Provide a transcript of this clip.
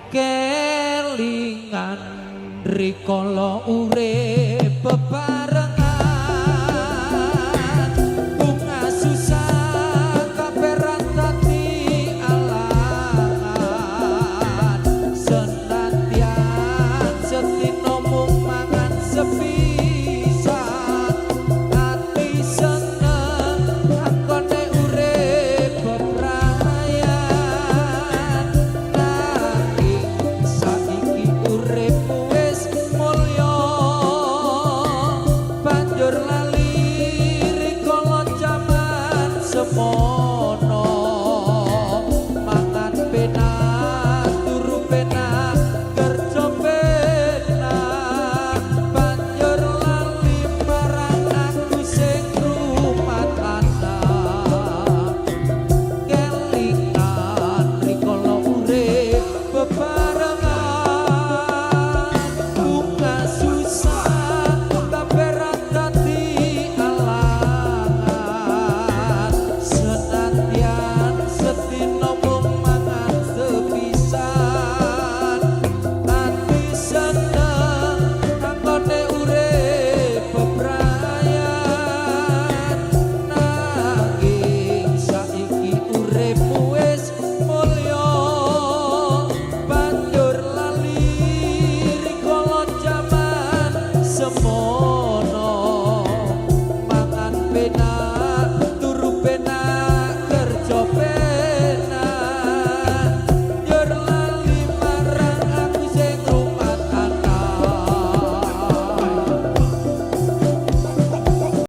kelingan rikala urip bebarengan bunga susah kaperan dadi alangan senadyan setino mung mangan sepisan ati seneng angkone urip bebrayan nanging saiki urip wis mulya banjur lali rikala jaman semono mangan penak turu penak kerja penak banjur lali marang aku sing rumah tangga kelingan rikala urip bebarengan bunga susah kaperan dadi alangan senadyan setino mung mangan sepisan ati seneng angkone urip bebrayan nanging saiki urip